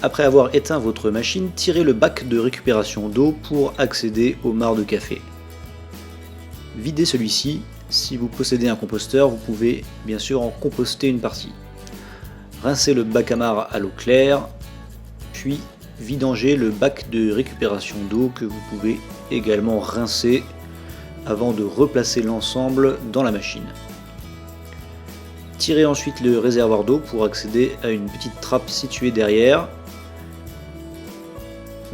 Après avoir éteint votre machine, tirez le bac de récupération d'eau pour accéder au marc de café. Videz celui-ci. Si vous possédez un composteur, vous pouvez bien sûr en composter une partie. Rincez le bac à marc à l'eau claire, puis vidangez le bac de récupération d'eau que vous pouvez également rincer avant de replacer l'ensemble dans la machine. Tirez ensuite le réservoir d'eau pour accéder à une petite trappe située derrière,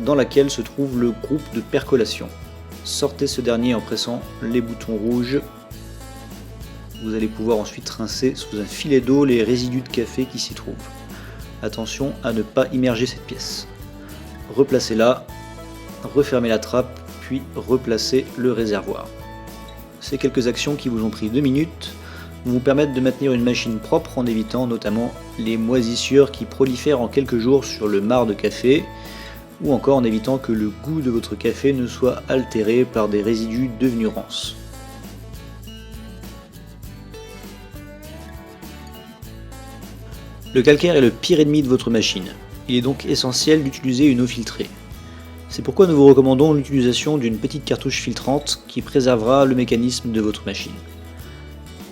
dans laquelle se trouve le groupe de percolation. Sortez ce dernier en pressant les boutons rouges. Vous allez pouvoir ensuite rincer sous un filet d'eau les résidus de café qui s'y trouvent. Attention à ne pas immerger cette pièce. Replacez-la, refermez la trappe, puis replacez le réservoir. Ces quelques actions qui vous ont pris 2 minutes vous permettent de maintenir une machine propre en évitant notamment les moisissures qui prolifèrent en quelques jours sur le marc de café, ou encore en évitant que le goût de votre café ne soit altéré par des résidus devenus rances. Le calcaire est le pire ennemi de votre machine. Il est donc essentiel d'utiliser une eau filtrée. C'est pourquoi nous vous recommandons l'utilisation d'une petite cartouche filtrante qui préservera le mécanisme de votre machine.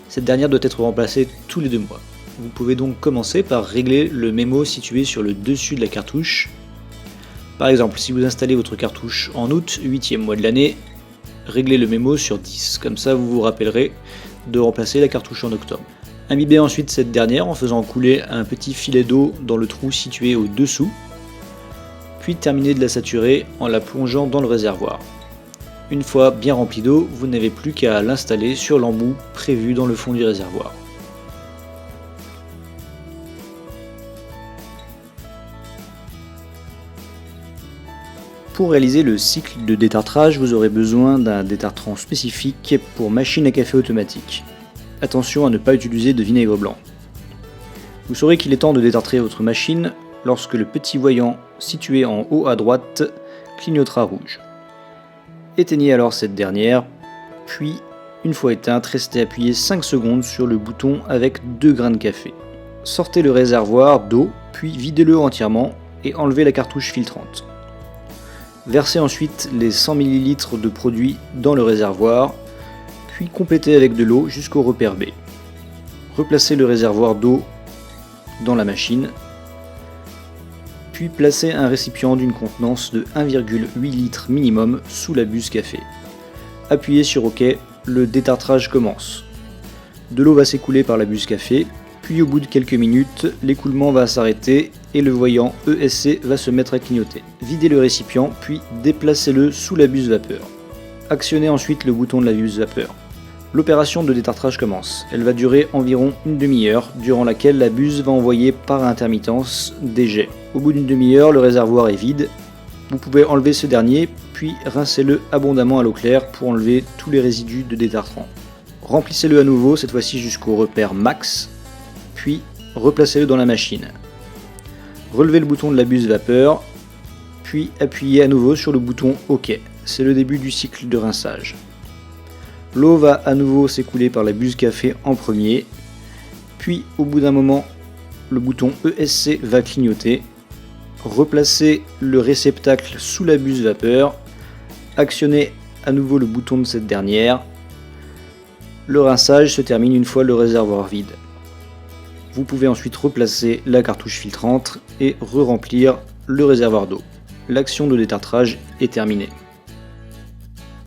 Cette dernière doit être remplacée tous les 2 mois. Vous pouvez donc commencer par régler le mémo situé sur le dessus de la cartouche. Par exemple, si vous installez votre cartouche en août, 8e mois de l'année, réglez le mémo sur 10, comme ça vous vous rappellerez de remplacer la cartouche en octobre. Imbibez ensuite cette dernière en faisant couler un petit filet d'eau dans le trou situé au-dessous, puis terminez de la saturer en la plongeant dans le réservoir. Une fois bien remplie d'eau, vous n'avez plus qu'à l'installer sur l'embout prévu dans le fond du réservoir. Pour réaliser le cycle de détartrage, vous aurez besoin d'un détartrant spécifique pour machine à café automatique. Attention à ne pas utiliser de vinaigre blanc. Vous saurez qu'il est temps de détartrer votre machine lorsque le petit voyant situé en haut à droite clignotera rouge. Éteignez alors cette dernière, puis une fois éteinte, restez appuyé 5 secondes sur le bouton avec 2 grains de café. Sortez le réservoir d'eau, puis videz-le entièrement et enlevez la cartouche filtrante. Versez ensuite les 100 ml de produit dans le réservoir, puis complétez avec de l'eau jusqu'au repère B. Replacez le réservoir d'eau dans la machine, puis placez un récipient d'une contenance de 1,8 litre minimum sous la buse café. Appuyez sur OK, le détartrage commence. De l'eau va s'écouler par la buse café, puis au bout de quelques minutes, l'écoulement va s'arrêter et le voyant ESC va se mettre à clignoter. Videz le récipient, puis déplacez-le sous la buse vapeur. Actionnez ensuite le bouton de la buse vapeur. L'opération de détartrage commence. Elle va durer environ une demi-heure, durant laquelle la buse va envoyer par intermittence des jets. Au bout d'une demi-heure, le réservoir est vide. Vous pouvez enlever ce dernier, puis rincez-le abondamment à l'eau claire pour enlever tous les résidus de détartrant. Remplissez-le à nouveau, cette fois-ci jusqu'au repère max, puis replacez-le dans la machine. Relevez le bouton de la buse vapeur, puis appuyez à nouveau sur le bouton OK. C'est le début du cycle de rinçage. L'eau va à nouveau s'écouler par la buse café en premier, puis au bout d'un moment, le bouton ESC va clignoter. Replacez le réceptacle sous la buse vapeur, actionnez à nouveau le bouton de cette dernière. Le rinçage se termine une fois le réservoir vide. Vous pouvez ensuite replacer la cartouche filtrante et re-remplir le réservoir d'eau. L'action de détartrage est terminée.